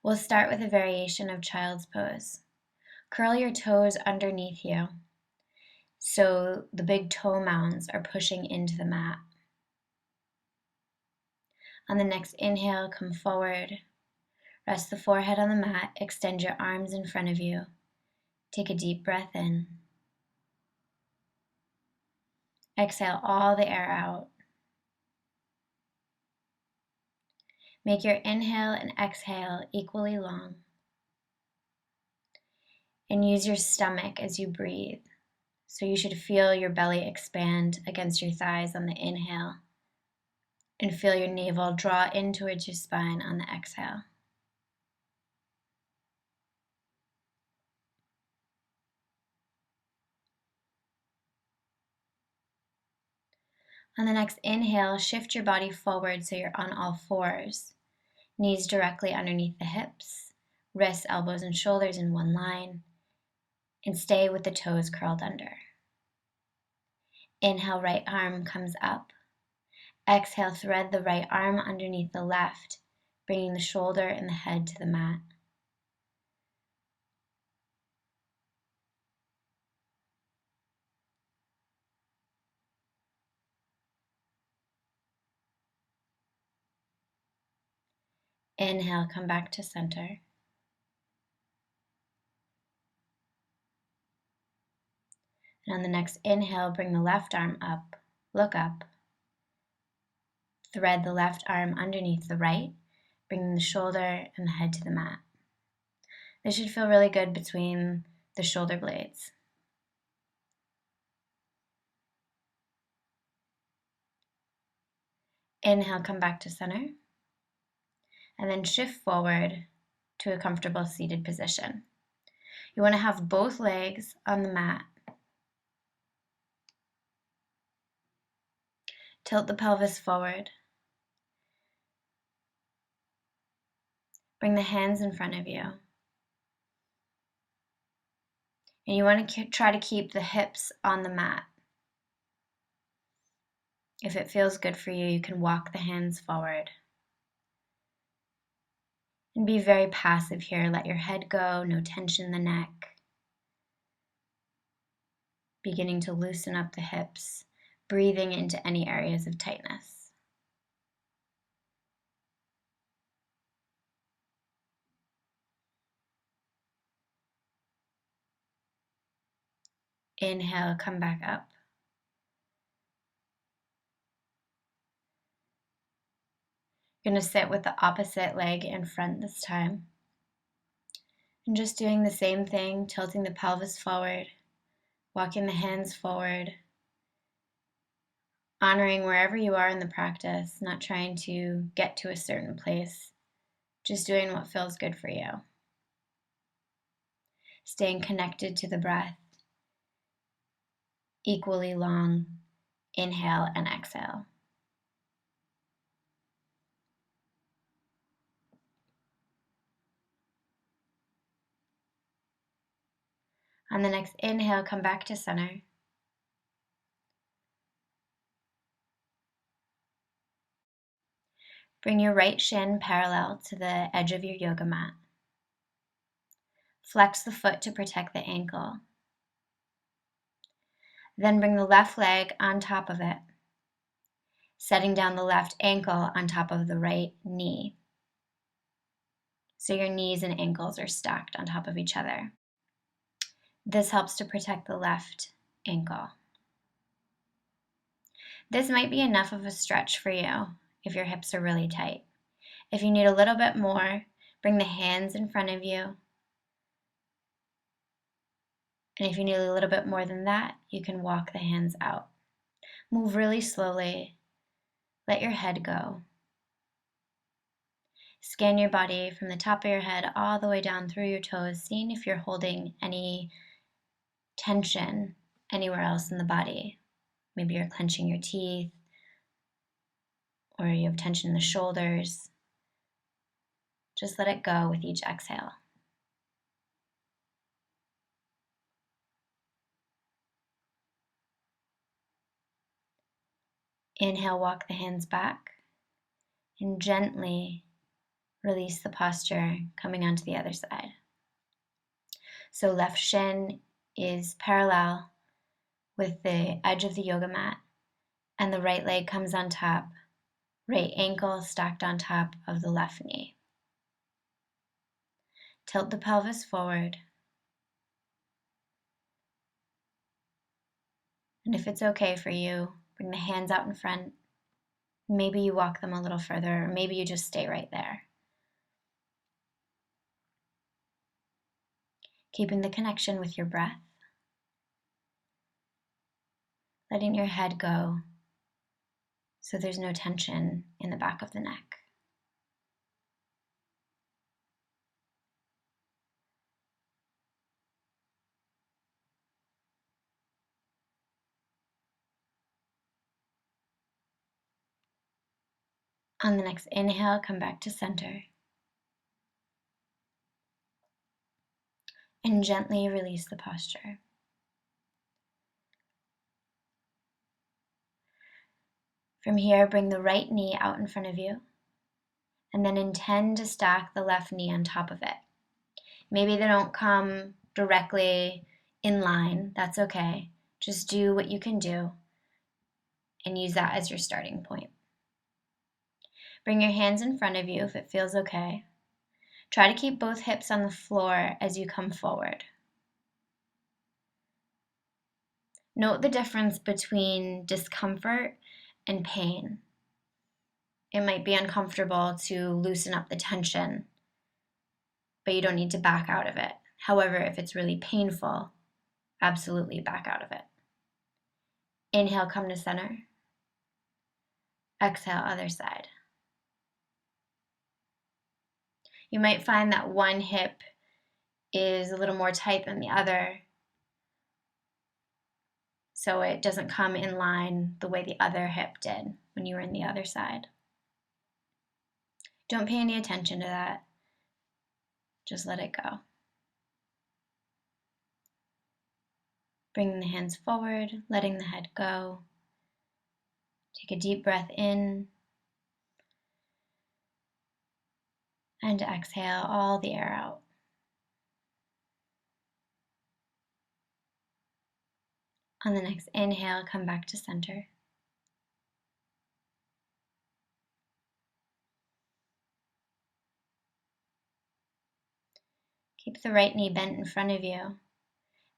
We'll start with a variation of child's pose. Curl your toes underneath you so the big toe mounds are pushing into the mat. On the next inhale, come forward. Rest the forehead on the mat, extend your arms in front of you. Take a deep breath in. Exhale all the air out. Make your inhale and exhale equally long. And use your stomach as you breathe. So you should feel your belly expand against your thighs on the inhale and feel your navel draw in towards your spine on the exhale. On the next inhale, shift your body forward so you're on all fours. Knees directly underneath the hips, wrists, elbows, and shoulders in one line, and stay with the toes curled under. Inhale, right arm comes up. Exhale, thread the right arm underneath the left, bringing the shoulder and the head to the mat. Inhale, come back to center. And on the next inhale, bring the left arm up, look up. Thread the left arm underneath the right, bringing the shoulder and the head to the mat. This should feel really good between the shoulder blades. Inhale, come back to center. And then shift forward to a comfortable seated position. You want to have both legs on the mat. Tilt the pelvis forward. Bring the hands in front of you. And you want to try to keep the hips on the mat. If it feels good for you, you can walk the hands forward. And be very passive here. Let your head go, no tension in the neck. Beginning to loosen up the hips, breathing into any areas of tightness. Inhale, come back up. You're going to sit with the opposite leg in front this time. And just doing the same thing, tilting the pelvis forward, walking the hands forward, honoring wherever you are in the practice, not trying to get to a certain place, just doing what feels good for you. Staying connected to the breath, equally long, inhale and exhale. On the next inhale, come back to center. Bring your right shin parallel to the edge of your yoga mat. Flex the foot to protect the ankle. Then bring the left leg on top of it, setting down the left ankle on top of the right knee. So your knees and ankles are stacked on top of each other. This helps to protect the left ankle. This might be enough of a stretch for you if your hips are really tight. If you need a little bit more, bring the hands in front of you. And if you need a little bit more than that, you can walk the hands out. Move really slowly. Let your head go. Scan your body from the top of your head all the way down through your toes, seeing if you're holding any tension anywhere else in the body. Maybe you're clenching your teeth, or you have tension in the shoulders. Just let it go with each exhale. Inhale, walk the hands back, and gently Release the posture, coming onto the other side. So left shin is parallel with the edge of the yoga mat, and the right leg comes on top, right ankle stacked on top of the left knee. Tilt the pelvis forward. And if it's okay for you, bring the hands out in front. Maybe you walk them a little further, or maybe you just stay right there. Keeping the connection with your breath. Letting your head go so there's no tension in the back of the neck. On the next inhale, come back to center. And gently release the posture. From here, bring the right knee out in front of you, and then intend to stack the left knee on top of it. Maybe they don't come directly in line, that's okay. Just do what you can do and use that as your starting point. Bring your hands in front of you if it feels okay. Try to keep both hips on the floor as you come forward. Note the difference between discomfort and pain. It might be uncomfortable to loosen up the tension, but you don't need to back out of it. However, if it's really painful, absolutely back out of it. Inhale, come to center. Exhale, other side. You might find that one hip is a little more tight than the other, so it doesn't come in line the way the other hip did when you were in the other side. Don't pay any attention to that. Just let it go. Bringing the hands forward, letting the head go. Take a deep breath in and exhale all the air out. On the next inhale, come back to center. Keep the right knee bent in front of you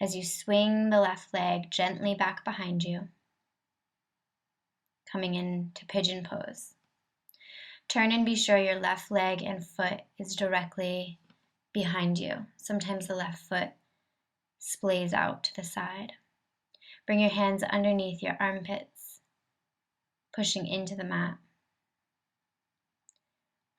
as you swing the left leg gently back behind you, coming into pigeon pose. Turn and be sure your left leg and foot is directly behind you. Sometimes the left foot splays out to the side. Bring your hands underneath your armpits, pushing into the mat.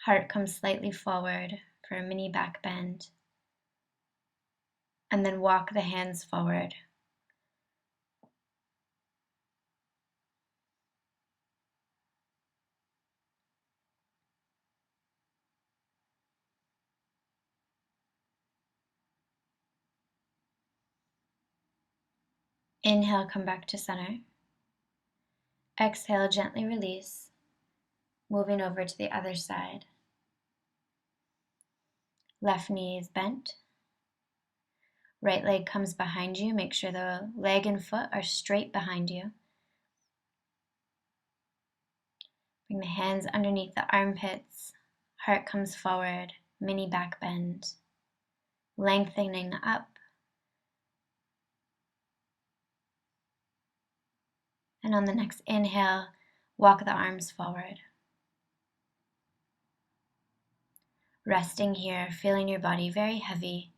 Heart comes slightly forward for a mini back bend. And then walk the hands forward. Inhale, come back to center. Exhale, gently release, moving over to the other side. Left knee is bent. Right leg comes behind you. Make sure the leg and foot are straight behind you. Bring the hands underneath the armpits. Heart comes forward, mini back bend. Lengthening up. And on the next inhale, walk the arms forward. Resting here, feeling your body very heavy.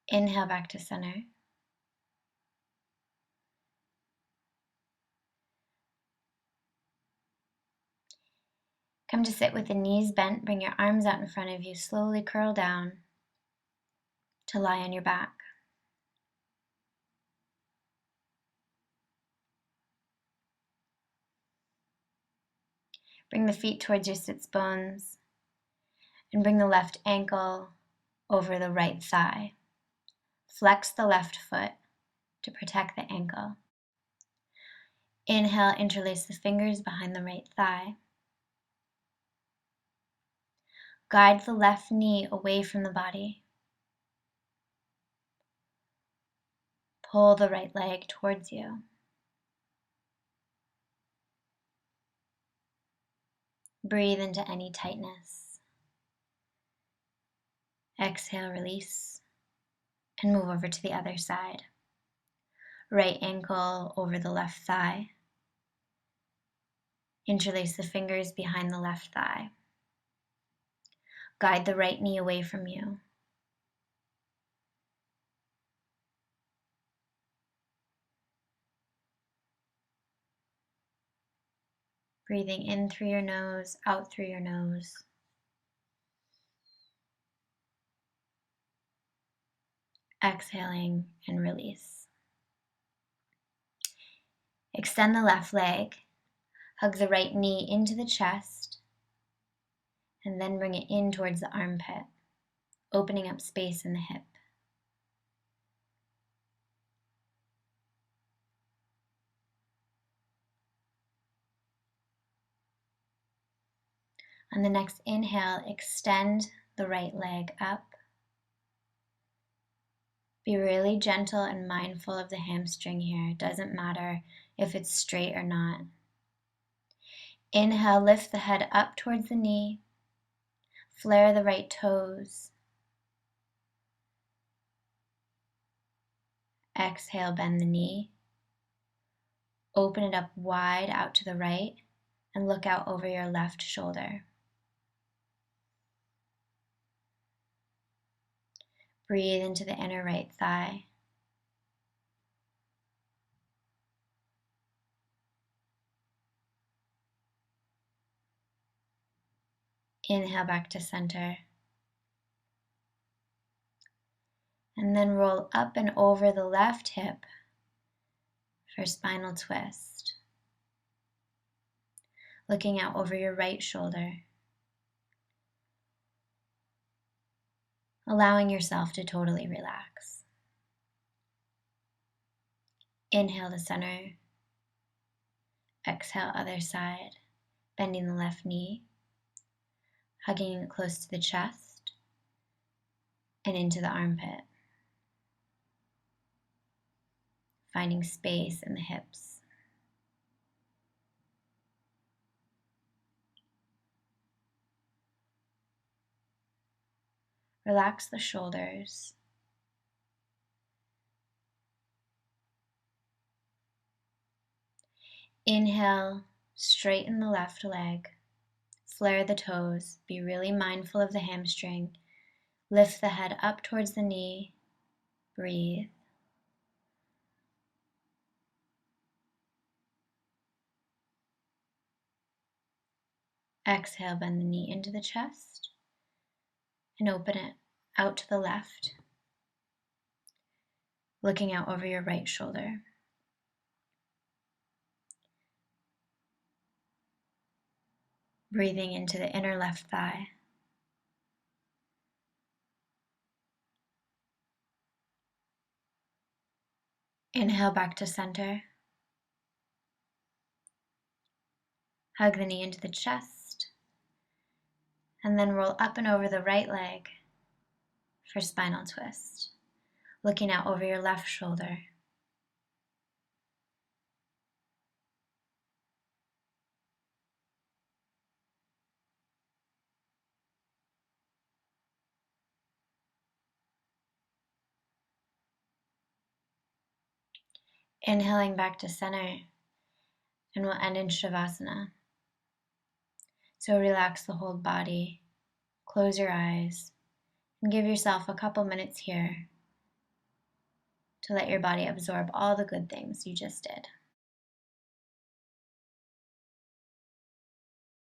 Inhale back to center. Come to sit with the knees bent. Bring your arms out in front of you. Slowly curl down to lie on your back. Bring the feet towards your sits bones and bring the left ankle over the right thigh. Flex the left foot to protect the ankle. Inhale, interlace the fingers behind the right thigh. Guide the left knee away from the body. Pull the right leg towards you. Breathe into any tightness. Exhale, release, and move over to the other side. Right ankle over the left thigh. Interlace the fingers behind the left thigh. Guide the right knee away from you. Breathing in through your nose, out through your nose. Exhaling and release. Extend the left leg. Hug the right knee into the chest, and then bring it in towards the armpit, opening up space in the hip. On the next inhale, extend the right leg up. Be really gentle and mindful of the hamstring here. It doesn't matter if it's straight or not. Inhale, lift the head up towards the knee. Flare the right toes. Exhale, bend the knee. Open it up wide out to the right and look out over your left shoulder. Breathe into the inner right thigh. Inhale back to center. And then roll up and over the left hip for spinal twist. Looking out over your right shoulder. Allowing yourself to totally relax. Inhale to center. Exhale, other side. Bending the left knee. Hugging it close to the chest and into the armpit. Finding space in the hips. Relax the shoulders. Inhale, straighten the left leg. Flare the toes. Be really mindful of the hamstring. Lift the head up towards the knee. Breathe. Exhale, bend the knee into the chest and open it out to the left, looking out over your right shoulder. Breathing into the inner left thigh. Inhale back to center. Hug the knee into the chest, and then roll up and over the right leg for spinal twist, looking out over your left shoulder. Inhaling back to center, and we'll end in Savasana. So relax the whole body, close your eyes, and give yourself a couple minutes here to let your body absorb all the good things you just did.